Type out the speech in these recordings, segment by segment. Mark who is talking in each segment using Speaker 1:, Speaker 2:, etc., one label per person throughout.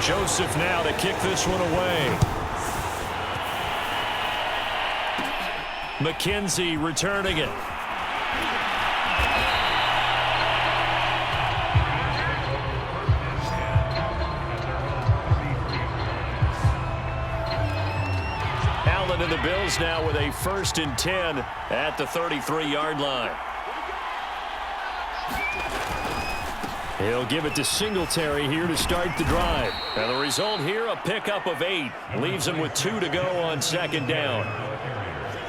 Speaker 1: Joseph now to kick this one away. McKenzie returning it. Allen and the Bills now with a 1st and 10 at the 33-yard line. He'll give it to Singletary here to start the drive. And the result here, a pickup of 8. Leaves him with 2 to go on 2nd down.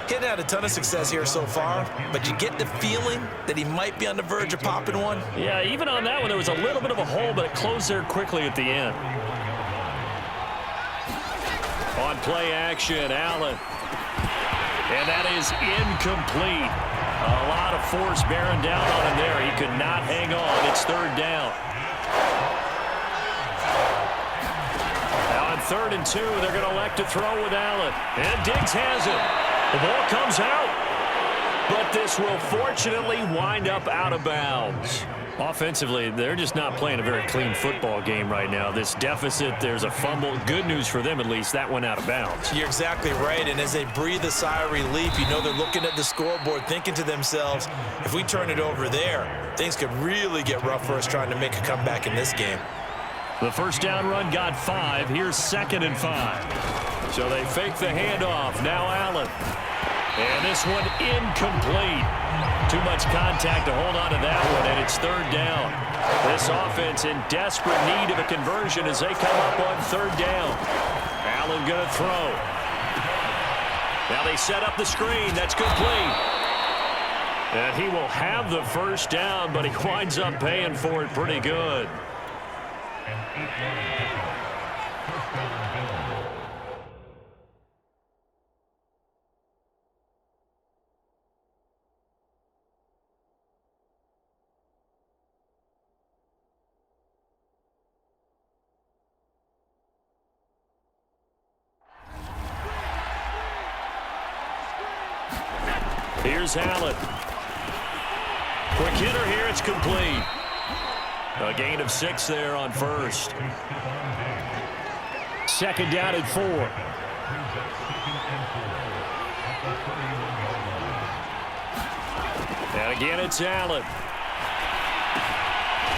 Speaker 2: Getting had a ton of success here so far, but you get the feeling that he might be on the verge of popping one.
Speaker 1: Yeah, even on that one, there was a little bit of a hole, but it closed there quickly at the end. On play action, Allen. And that is incomplete. A lot of force bearing down on him there. He could not hang on. It's 3rd down. Now on 3rd and 2, they're going to elect to throw with Allen. And Diggs has it. The ball comes out. But this will fortunately wind up out of bounds. Offensively, they're just not playing a very clean football game right now. This deficit, there's a fumble. Good news for them, at least. That went out of bounds.
Speaker 2: You're exactly right, and as they breathe a sigh of relief, you know they're looking at the scoreboard, thinking to themselves, if we turn it over there, things could really get rough for us trying to make a comeback in this game.
Speaker 1: The 1st down run got 5. Here's 2nd and 5. So they fake the handoff. Now Allen. And this one incomplete. Too much contact to hold on to that one, and it's 3rd down. This offense in desperate need of a conversion as they come up on 3rd down. Allen going to throw. Now they set up the screen. That's complete. And he will have the 1st down, but he winds up paying for it pretty good. Here's Allen. Quick hitter here. It's complete. A gain of 6 there on 1st. 2nd down and 4. And again, it's Allen.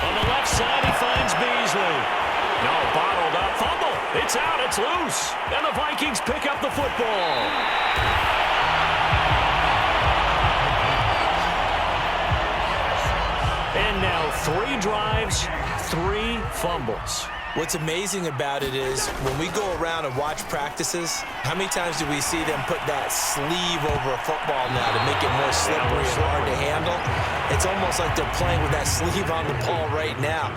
Speaker 1: On the left side, he finds Beasley. No, bottled up. Fumble. It's out. It's loose. And the Vikings pick up the football. And now 3 drives, 3 fumbles.
Speaker 2: What's amazing about it is when we go around and watch practices, how many times do we see them put that sleeve over a football now to make it more slippery and hard to handle? It's almost like they're playing with that sleeve on the ball right now.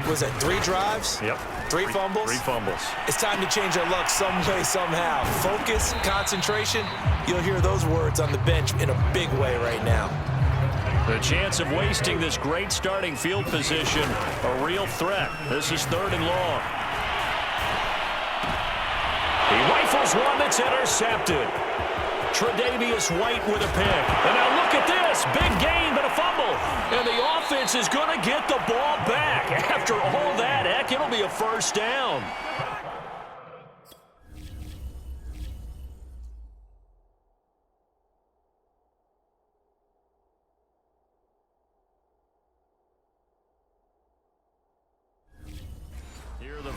Speaker 2: Was it 3 drives?
Speaker 1: Yep.
Speaker 2: 3 fumbles?
Speaker 1: 3 fumbles.
Speaker 2: It's time to change our luck some way, somehow. Focus, concentration, you'll hear those words on the bench in a big way right now.
Speaker 1: The chance of wasting this great starting field position, a real threat. This is 3rd and long. He rifles one that's intercepted. Tre'Davious White with a pick. And now look at this. Big gain, but a fumble. And the offense is going to get the ball back. After all that, heck, it'll be a 1st down.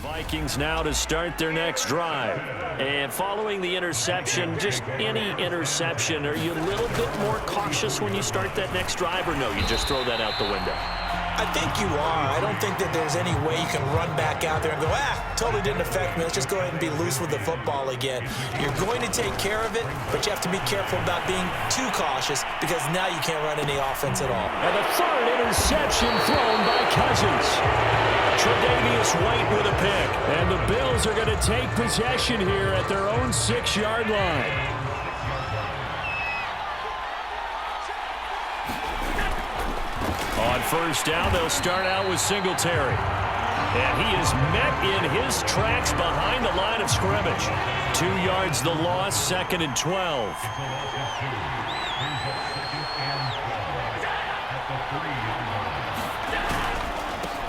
Speaker 1: Vikings now to start their next drive. And following the interception, just any interception, are you a little bit more cautious when you start that next drive, or no, you just throw that out the window?
Speaker 2: I think you are. I don't think that there's any way you can run back out there and go, totally didn't affect me. Let's just go ahead and be loose with the football again. You're going to take care of it, but you have to be careful about being too cautious because now you can't run any offense at all.
Speaker 1: And the 3rd interception thrown by Cousins. Tre'Davious White with a pick. And the Bills are going to take possession here at their own 6-yard line. On 1st down, they'll start out with Singletary. And he is met in his tracks behind the line of scrimmage. 2 yards the loss, 2nd and 12.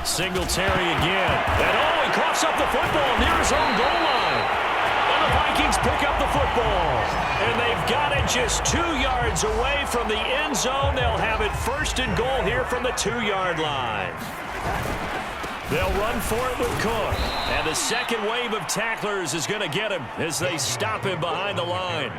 Speaker 1: Singletary again. And he coughs up the football near his own goal line. And the Vikings pick up the football. And they've got it just 2 yards away from the end zone. They'll have it first and goal here from the 2-yard line. They'll run for it with Cook. And the second wave of tacklers is going to get him as they stop him behind the line.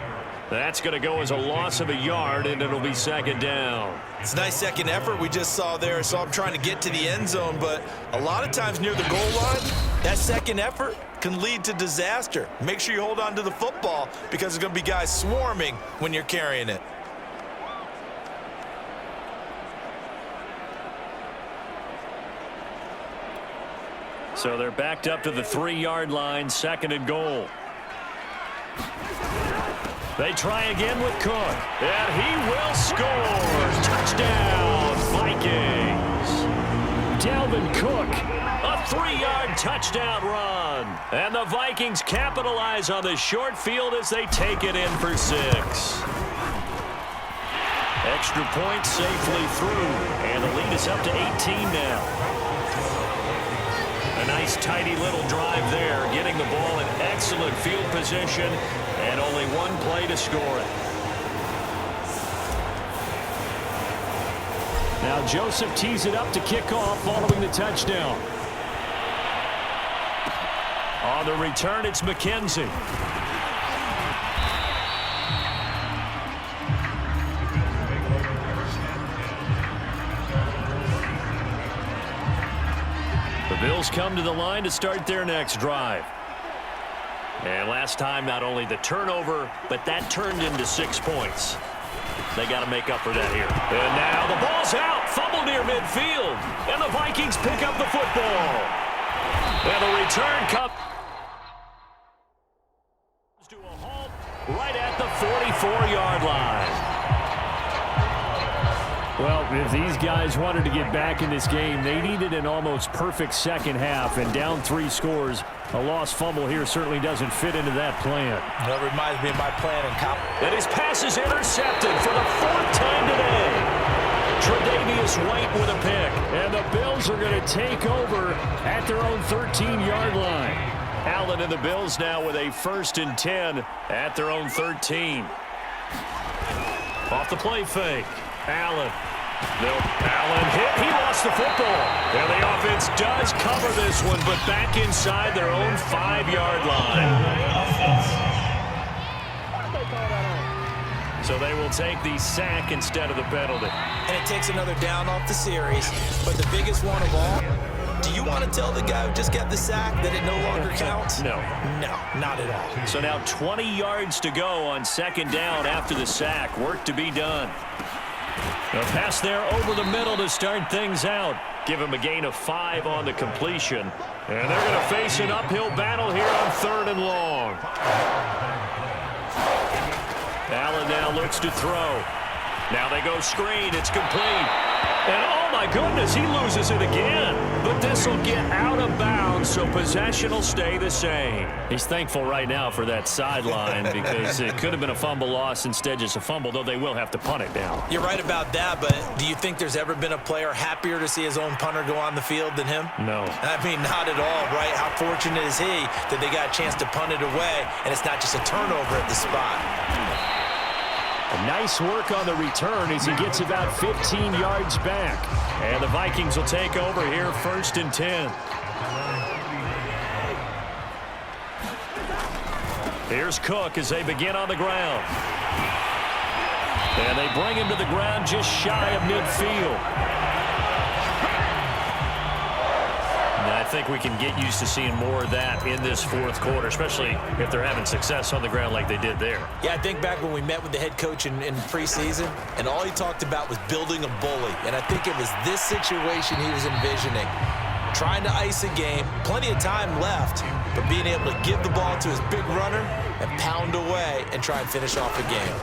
Speaker 1: That's going to go as a loss of a yard, and it'll be second down.
Speaker 2: It's a nice second effort we just saw there. So I'm trying to get to the end zone, but a lot of times near the goal line, that second effort can lead to disaster. Make sure you hold on to the football because there's going to be guys swarming when you're carrying it.
Speaker 1: So they're backed up to the 3-yard line, second and goal. They try again with Cook, and he will score. Touchdown, Vikings. Dalvin Cook, a 3-yard touchdown run. And the Vikings capitalize on the short field as they take it in for 6. Extra point safely through, and the lead is up to 18 now. A nice, tidy little drive there, getting the ball in excellent field position, and only one play to score it. Now Joseph tees it up to kick off following the touchdown. On the return, it's McKenzie. The Bills come to the line to start their next drive. And last time, not only the turnover, but that turned into 6 points. They got to make up for that here. And now the ball's out. Fumble near midfield. And the Vikings pick up the football. And the return comes to a halt right at the 44-yard line. Well, if these guys wanted to get back in this game, they needed an almost perfect second half, and down 3 scores. A lost fumble here certainly doesn't fit into that plan.
Speaker 2: That reminds me of my plan in college.
Speaker 1: And his pass is intercepted for the 4th time today. Tre'Davious White with a pick, and the Bills are going to take over at their own 13-yard line. Allen and the Bills now with a 1st and 10 at their own 13. Off the play fake. Allen. Allen hit. He lost the football. And the offense does cover this one, but back inside their own 5-yard line. So they will take the sack instead of the penalty.
Speaker 2: And it takes another down off the series. But the biggest one of all, do you want to tell the guy who just got the sack that it no longer counts?
Speaker 1: No.
Speaker 2: No, not at all.
Speaker 1: So now 20 yards to go on second down after the sack. Work to be done. A pass there over the middle to start things out. Give him a gain of 5 on the completion. And they're going to face an uphill battle here on 3rd and long. Allen now looks to throw. Now they go screen. It's complete. And oh my goodness, he loses it again. But this will get out of bounds, so possession will stay the same. He's thankful right now for that sideline because it could have been a fumble loss, instead just a fumble, though they will have to punt it down.
Speaker 2: You're right about that, but do you think there's ever been a player happier to see his own punter go on the field than him?
Speaker 1: No.
Speaker 2: I mean, not at all, right? How fortunate is he that they got a chance to punt it away, and it's not just a turnover at the spot.
Speaker 1: Nice work on the return as he gets about 15 yards back. And the Vikings will take over here, 1st and 10. Here's Cook as they begin on the ground. And they bring him to the ground just shy of midfield. I think we can get used to seeing more of that in this 4th quarter, especially if they're having success on the ground like they did there.
Speaker 2: Yeah, I think back when we met with the head coach in preseason, and all he talked about was building a bully. And I think it was this situation he was envisioning. Trying to ice a game, plenty of time left, but being able to give the ball to his big runner and pound away and try and finish off the game.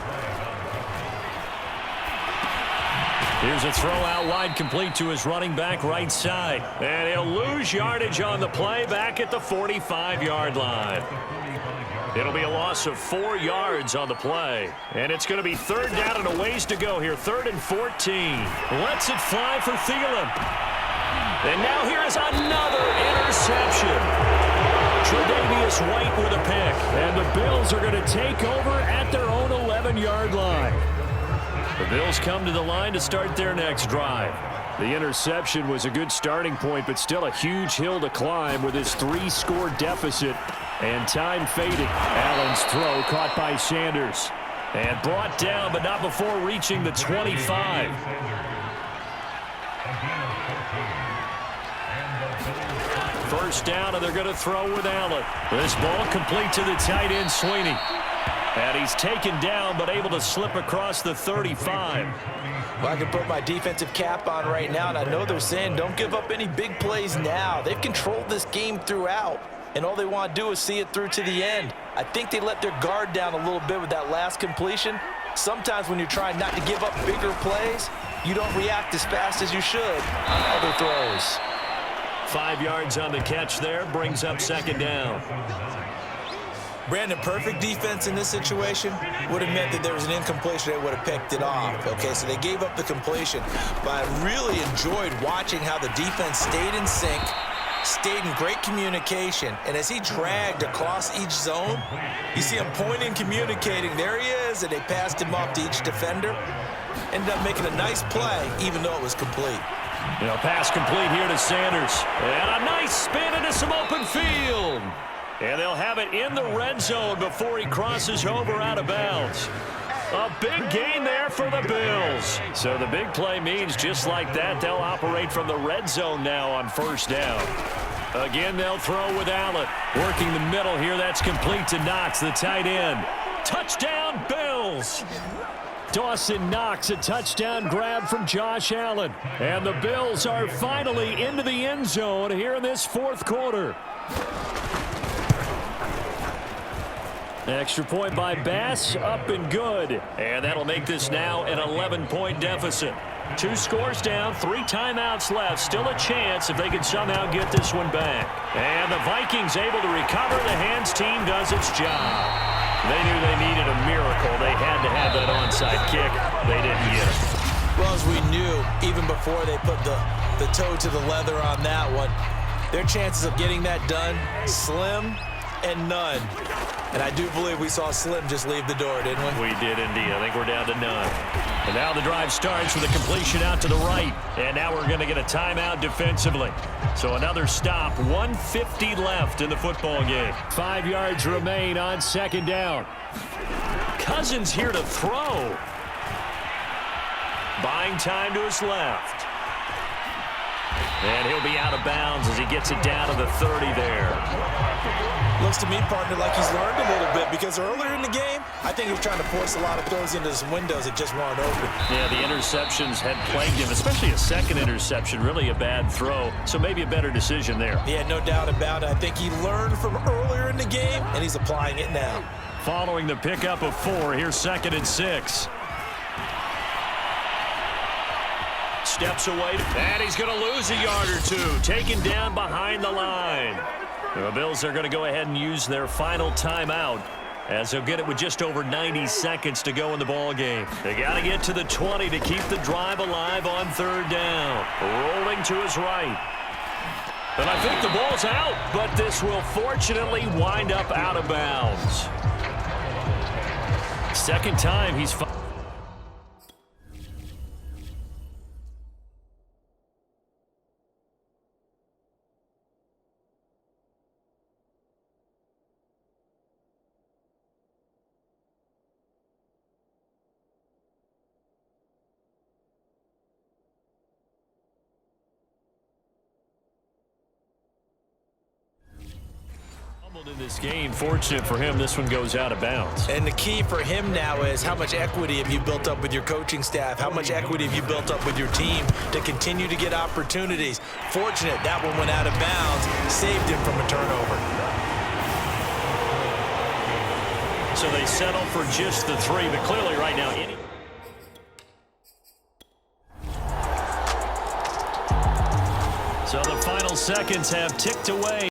Speaker 1: Here's a throw out wide, complete to his running back right side. And he'll lose yardage on the play back at the 45-yard line. It'll be a loss of 4 yards on the play. And it's going to be 3rd down and a ways to go here. 3rd and 14. Lets it fly for Thielen. And now here is another interception. Tre'Davious White with a pick. And the Bills are going to take over at their own 11-yard line. The Bills come to the line to start their next drive. The interception was a good starting point, but still a huge hill to climb with his 3-score deficit. And time fading. Allen's throw caught by Sanders. And brought down, but not before reaching the 25. First down, and they're going to throw with Allen. This ball complete to the tight end, Sweeney. And he's taken down, but able to slip across the 35.
Speaker 2: Well, I can put my defensive cap on right now, and I know they're saying don't give up any big plays now. They've controlled this game throughout, and all they want to do is see it through to the end. I think they let their guard down a little bit with that last completion. Sometimes when you're trying not to give up bigger plays, you don't react as fast as you should on other throws.
Speaker 1: 5 yards on the catch there, brings up second down.
Speaker 2: Brandon, perfect defense in this situation would have meant that there was an incompletion. They would have picked it off. Okay, so they gave up the completion. But I really enjoyed watching how the defense stayed in sync, stayed in great communication. And as he dragged across each zone, you see him pointing, communicating. There he is, and they passed him off to each defender. Ended up making a nice play, even though it was complete.
Speaker 1: Pass complete here to Sanders. And a nice spin into some open field. And they'll have it in the red zone before he crosses over out of bounds. A big gain there for the Bills. So the big play means just like that, they'll operate from the red zone now on first down. Again, they'll throw with Allen. Working the middle here, that's complete to Knox, the tight end. Touchdown, Bills! Dawson Knox, a touchdown grab from Josh Allen. And the Bills are finally into the end zone here in this fourth quarter. Extra point by Bass, up and good. And that'll make this now an 11-point deficit. 2 scores down, 3 timeouts left. Still a chance if they can somehow get this one back. And the Vikings able to recover. The hands team does its job. They knew they needed a miracle. They had to have that onside kick. They didn't get it.
Speaker 2: Well, as we knew, even before they put the toe to the leather on that one, their chances of getting that done, slim and none. And I do believe we saw Slim just leave the door, didn't we?
Speaker 1: We did indeed. I think we're down to none. And now the drive starts with a completion out to the right. And now we're going to get a timeout defensively. So another stop. 1:50 left in the football game. 5 yards remain on second down. Cousins here to throw. Buying time to his left. And he'll be out of bounds as he gets it down to the 30 there.
Speaker 2: Looks to me, partner, like he's learned a little bit, because earlier in the game, I think he was trying to force a lot of throws into some windows that just weren't open.
Speaker 1: Yeah, the interceptions had plagued him, especially a second interception, really a bad throw, so maybe a better decision there.
Speaker 2: Yeah, no doubt about it. I think he learned from earlier in the game, and he's applying it now.
Speaker 1: Following the pickup of 4, here's 2nd and 6. Steps away, and he's going to lose a yard or two, taken down behind the line. The Bills are going to go ahead and use their final timeout, as they'll get it with just over 90 seconds to go in the ball game. They got to get to the 20 to keep the drive alive on 3rd down. Rolling to his right. And I think the ball's out, but this will fortunately wind up out of bounds. Second time he's in this game. Fortunate for him, this one goes out of bounds.
Speaker 2: And the key for him now is how much equity have you built up with your coaching staff? How much equity have you built up with your team to continue to get opportunities? Fortunate that one went out of bounds, saved him from a turnover.
Speaker 1: So they settle for just the 3, but clearly right now So the final seconds have ticked away.